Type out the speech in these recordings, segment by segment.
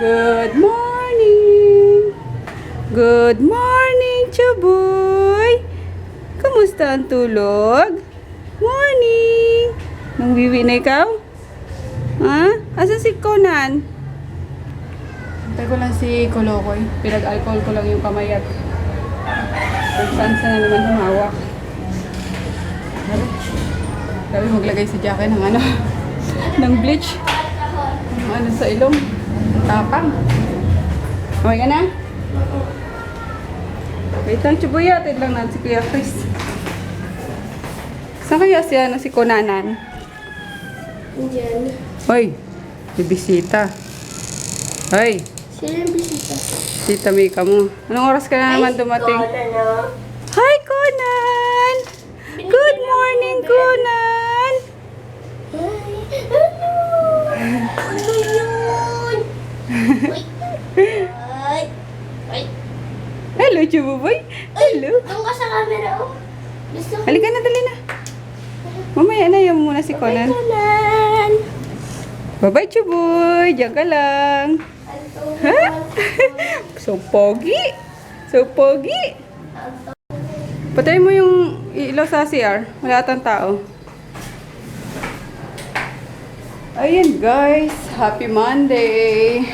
Good morning! Good morning, Chuboy! Kamusta ang tulog? Morning! Nang wiwi na ikaw? Ha? Asa si Conan? Antay ko lang si Kolokoy. Pinag-alcohol ko lang yung kamay at nagsansa na naman humawak. Sabi maglagay si Jackie ng ano, ng bleach. Ng ano sa ilong. Tapang. Okay ka na? Wait lang, Chuboy. Atid lang natin si Kuya Chris. Saan kaya si Conanan? Diyan. Hoy, may bisita. Hoy, Sino yung bisita? Tita Mika mo. Anong oras ka na naman dumating? Ano? Hi, Conan! Good morning, Conan! Hi! Ano? Ano yun? Uy! Ay! Ay! Hello, Chuboy. Hello. Doon ka sa camera, oh. Gusto ko. Halika na, dali na. Mamaya na yung muna si Conan. Conan! Bye-bye, Chuboy. Diyan ka lang. Ha? So pogi. So pogi. Patayin mo yung ilaw sa CR. Wala atang tao. Ayan, guys. Happy Monday.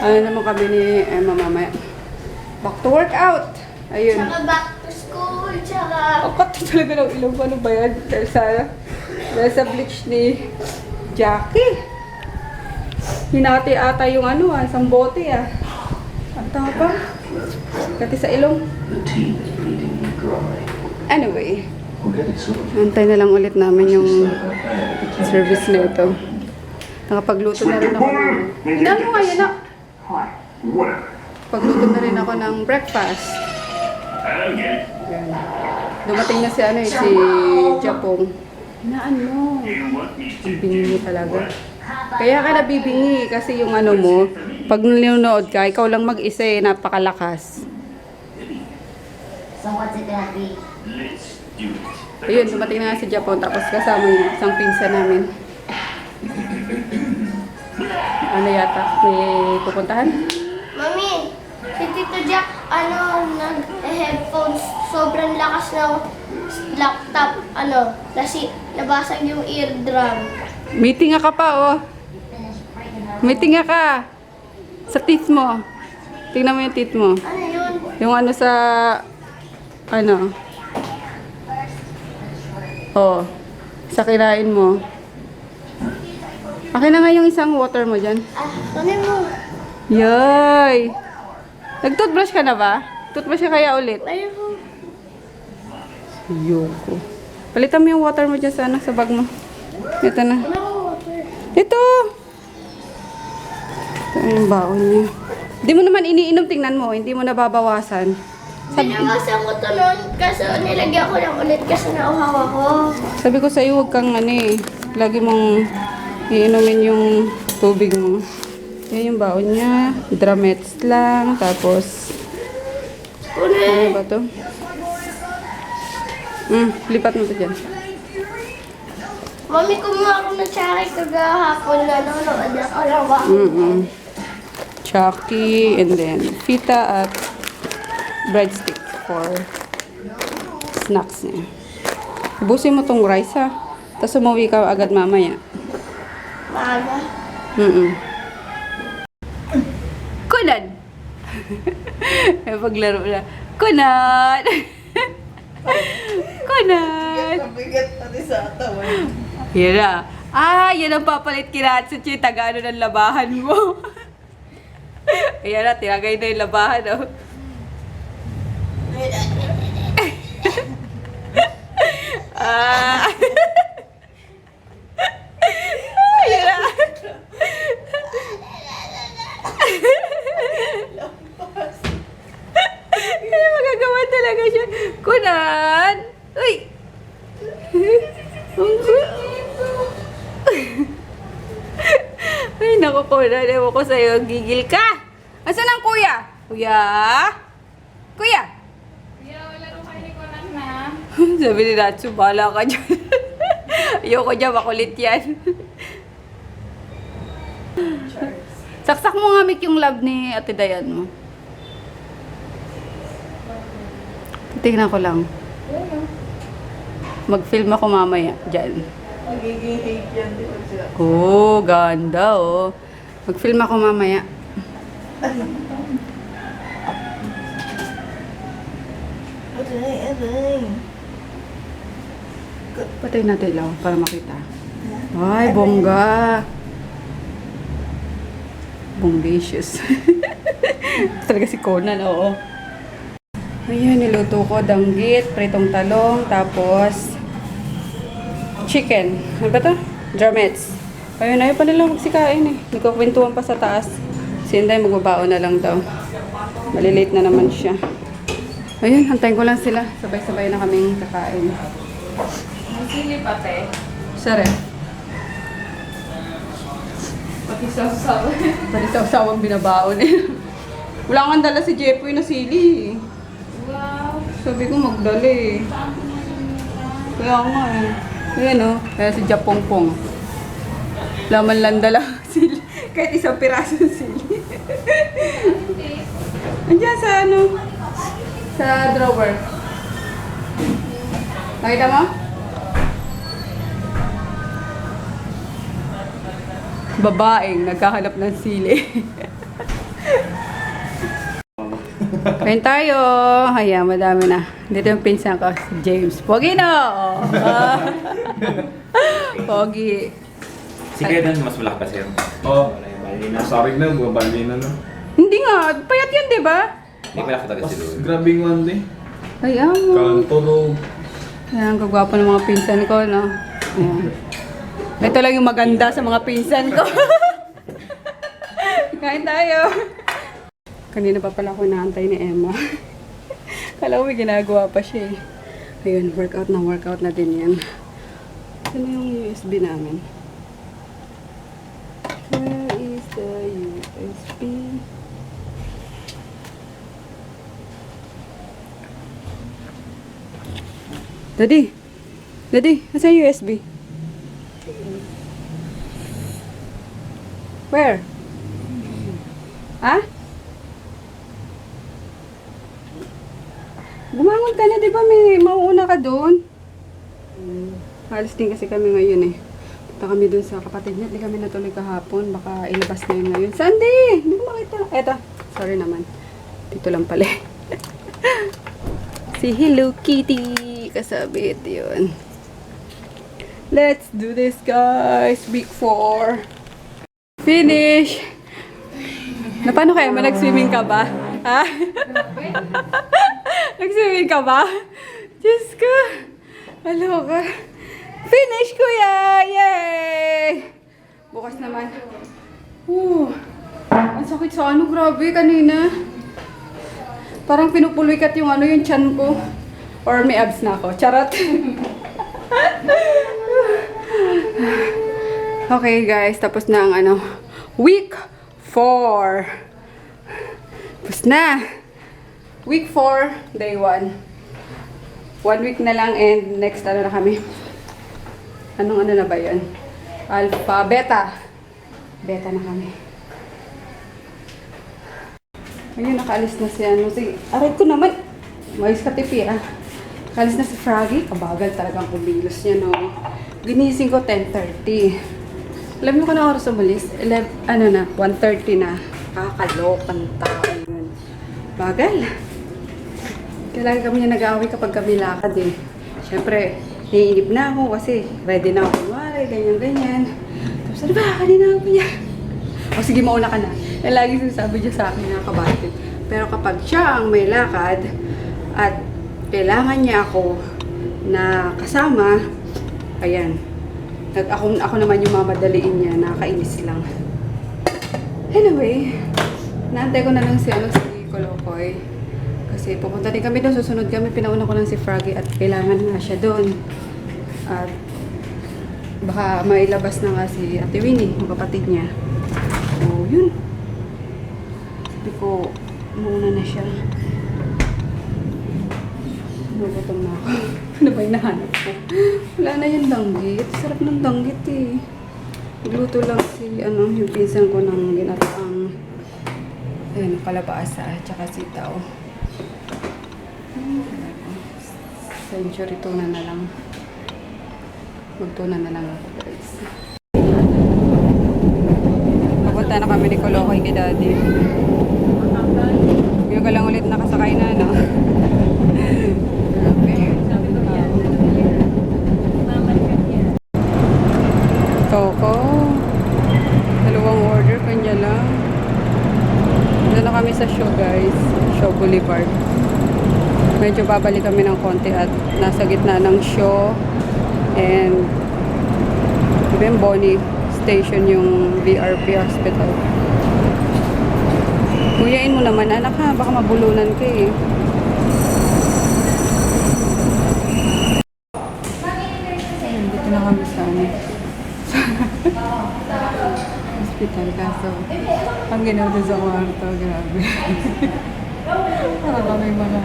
Ano naman kami ni Emma mamaya. Back to workout. Ayun. Tsaka back to school, tsaka... Ang kati talaga ng ilaw. Ano ba yan? Dahil sa bleach ni Jackie. Hinati ata yung ano isang bote Ang tapang. Kati sa ilong. Anyway. Antay na lang ulit namin yung service na ito. Nakapagluto na rin ako ng... Hinaan mo ngayon na. Pagluto na rin ako ng breakfast. Yan. Dumating na si si Japong. Hinaan mo. Ang bingi talaga. Kaya ka nabibingi kasi yung ano mo, pag nanonood ka, ikaw lang mag-isa napakalakas. So what's it gonna be? Ayun, dumating na nga si Japon, tapos kasama yung isang pinsan namin. Ano yata? May pupuntahan? Mami, si Tito Jack, nag-headphones, sobrang lakas ng laptop, nabasag yung eardrum. Meeting ka pa, oh. Meeting ka. Sa teeth mo. Tingnan mo yung teeth mo. Ano yun? Yung ano sa... Ano? Oh. Sa kinain mo. Akin na nga yung isang water mo dyan. Ano mo? Yoy! Nag-toothbrush ka na ba? Toothbrush ka kaya ulit? Ayun mo. Yoko. Palitan mo yung water mo dyan sa bag mo. Ito na. Ano mo water? Ito! Ito yung baon niya. Hindi mo naman iniinom, tingnan mo. Hindi mo nababawasan. Binawasan ko to noon kasi nilagyan ko lang ulit kasi nauhaw ako. Sabi ko sa'yo, huwag kang lagi mong iinumin yung tubig mo. Yan yung baon niya. Dramets lang. Tapos, ano ba to? Lipat mo to dyan. Mami, kumuha ako ng tsari kagahapon na nanonood ako lang ba? Chucky, and then fita at breadstick for snacks niya. Ubusin mo tong rice Tapos umuwi ka agad mamaya. Maaga. Kunan! May paglaro na. Kunan! Kunan! Mabigat pati sa atawan. Yan na. Yan ang papalit kina Atsuchi. Taga-ano ng labahan mo. Ayan na, tinagay na yung labahan, oh. Ayan na. Ay, magagawa talaga siya. Kunan! Uy! Ay, naku, Conan. Ewan ko sa'yo. Gigil ka! Asan ang kuya? Kuya? Kuya? Kuya, wala rin kayo ni Conan na. Sabi ni Natsu, bahala ka dyan. Ayoko dyan, makulit yan. Saksak mo nga Mick yung love ni Ate Dayan mo. Tingnan ko lang. Mag-film ako mamaya dyan. Nagiging hate yan, di ba siya? Oh, ganda oh. Mag-film ako mamaya. Aray. Patay natin lang para makita. Ay, bongga. Bombasious. Talaga si Conan, oo. Ayan, niluto ko danggit, pritong talong, tapos chicken. Ano ba to? Drumettes. Ayun, ayaw pa nila magsikain eh. Nagkakwentuhan pa sa taas. Si Inday magbabaon na lang daw. Malilate na naman siya. Ayun, hantayin ko lang sila. Sabay-sabay na kaming kakain. May sili pate. Sare. Pati sausaw. Pati sa usawang binabaon eh. Wala kang dala si Jepoy na sili eh. Wow. Sabi ko magdala eh. Kaya nga eh. Ayan o. Kaya si Japongpong. Laman lang dala sili. Kahit isang piraso ng sili. Andiyan sa ano? Sa drawer. Nakita mo? Babaeng nagkahanap ng sili. Kain tayo. Ayan, madami na. Dito yung pinsan ko, si James. Pogi na! Pogi. Si Kuya Dan, mas malaki pa siya. Oo. Nasarig na, bumabali na no. Hindi nga, payat yan, di ba? Hindi malaki talaga si Lord. Grabing one day. Ayan mo. Kalantulog. Ayan, kagwapo ng mga pinsan ko, no? Ayan. Ito lang yung maganda sa mga pinsan ko. Kain tayo. Kanina pa pala ako inaantay ni Emma. Kala ko may ginagawa pa siya eh. Ayun, workout na din yan. Ano yung USB namin? Where is the USB? Daddy! Daddy, nasa yung USB? Where? Ha? Bumangon ka na, di ba? May mauuna ka doon. Alis din kasi kami ngayon eh. Punta kami doon sa kapatid niya. Di kami natuloy kahapon. Baka ilabas na yun ngayon. Sandy! Hindi ko makita. Eto. Sorry naman. Dito lang pala. Si Hello Kitty. Kasabit yun. Let's do this, guys. Week 4. Finish! Na paano kaya? Nag-swimming ka ba? Ha? Nag-swimming ka ba? Diyos ko! Hello ka. Finish, kuya! Yay! Bukas naman. Ang sakit sa ano, grabe kanina. Parang pinupulikat yung ano, yung tiyan ko. Or may abs na ako. Charot! Okay guys, tapos na ang ano, week 4. Tapos na. Week 4, day 1. 1 week na lang and next ano na kami. Anong ano na ba yun? Alpha, beta. Beta na kami. Ayun, nakaalis na si ano. Si, aray ko naman. Mayos ka tipi ah. Nakaalis na si Froggy. Kabagal talagang kumilos niya no. Ginising ko 10:30. Alam mo kung na oras umalis? 1:30 na. Kakalokan tao yun. Bagal. Kailangan kami niya nag-aaway kapag kami lakad eh. Siyempre, naiinip na ako kasi ready na ako kumari, ganyan-ganyan. Tapos ano ba? Kanina ako niya. O sige, mauna ka na. Lagi sinasabi niya sa akin na kabati. Pero kapag siya ang may lakad at kailangan niya ako na kasama, ayan. Ako naman yung mamadaliin niya, nakakainis lang. Anyway, naantay ko na lang si Kolokoy. Kasi pupunta din kami doon, susunod kami, pinauna ko lang si Froggy at kailangan nga siya doon. At baka mailabas na nga si Ate Winnie, yung kapatid niya. So, yun. Sabi ko, mauna na siya. Nagutom na ako. Ano ba yung nahanap ko? Wala na yung danggit. Sarap ng danggit eh. Nagluto lang si, yung pinsan ko ng ginataang Ayan, kalabasa at saka sitaw. Century tuna na lang. Magtuna na lang ako, guys. Papunta na kami ni Kolokoy kay Daddy. Yung ka lang ulit nakasakay na, no? Coco. Dalawang order, kanya lang. Dito na kami sa show, guys. Show Boulevard. Medyo babalik kami ng konti at nasa gitna ng show. And even Bonnie Station yung VRP Hospital. Kuyain mo naman, anak ha. Baka mabulunan ka eh. Ayun, dito na kami sa hospital. Kaso, ang ginawa doon sa kwarto, grabe. Para kami mga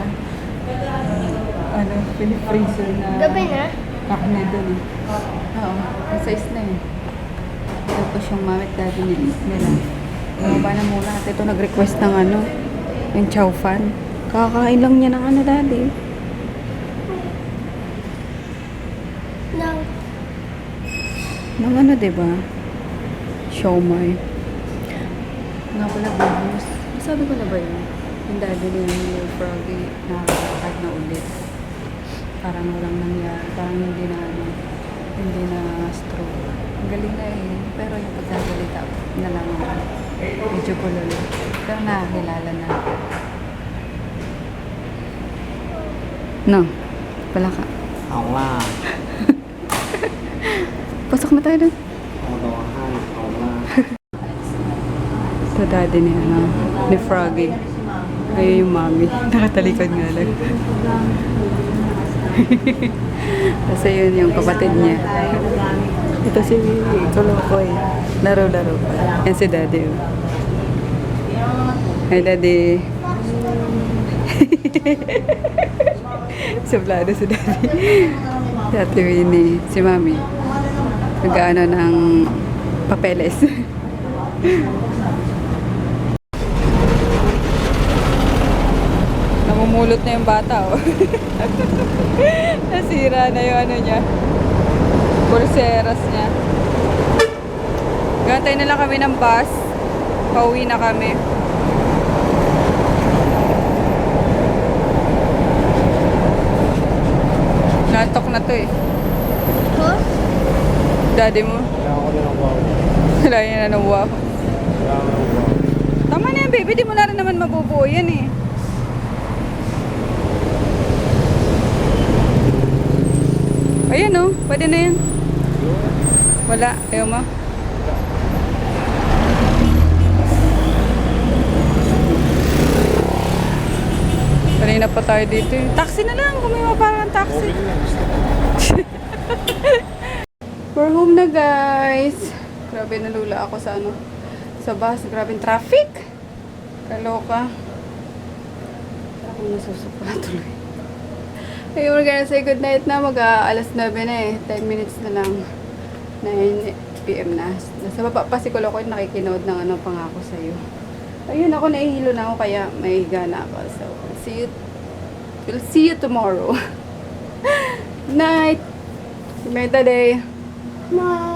pinifreezer na Gabi na? kakne doon eh. Oo, ang size na eh. Tapos yung mamit dati nila. Bumaba na muna. At ito nag-request ng yung chow fan. Kakain lang niya ng daddy. Nang. Ng diba? Siomai. Nga pala bonus. Sabi ko na ba yun? Yung daddy ni Froggy nakakakad na ulit. Parang walang nangyari. Parang hindi na stroke. Ang galing na eh. Pero yung pagkagalita na lang medyo kulolo. Pero nakakilala na. No. Pala ka. Ako lang. Pasok na tayo dun. Ako daw ang hangin. Ako lang. Ito daddy ni Froggy. Ayun yung mami. Nakatalikod nga lang. Kasi yun yung kapatid niya. Ito si Kolokoy. Laro-laro pa. Yan si daddy. Hi daddy. Sublado si daddy. Dati ni si mami. Nag-ano ng papeles. Namumulot na yung bata, oh. Nasira na yung niya. Pulseras niya. Gantay na lang kami ng bus. Pauwi na kami. Nantok na to eh. Huh? Daddy mo. Kailangan ko din ang wow. Wala yan na ng wow. Kailangan ko ng wow. Tama na yan, baby. Di mo na rin naman mabubuo yan eh. Ayan oh. Pwede na yan. Wala. Ayaw mo. Kanina pa tayo dito eh. Taxi na lang. Gumawa parang taxi. We're home na guys. Grabe nalula ako sa sa bus. Grabe traffic. Kaloka. Ako nasusupa tuloy. Okay, we're gonna say goodnight na. Alas 9 na eh. 10 minutes na lang. 9 PM na. Nasa baba pa si Kolokoy nakikinood ng pangako sa'yo. Ayun, ako nahihilo na ako kaya may higa na ako. So, we'll see you tomorrow. Night. Meta day. Bye.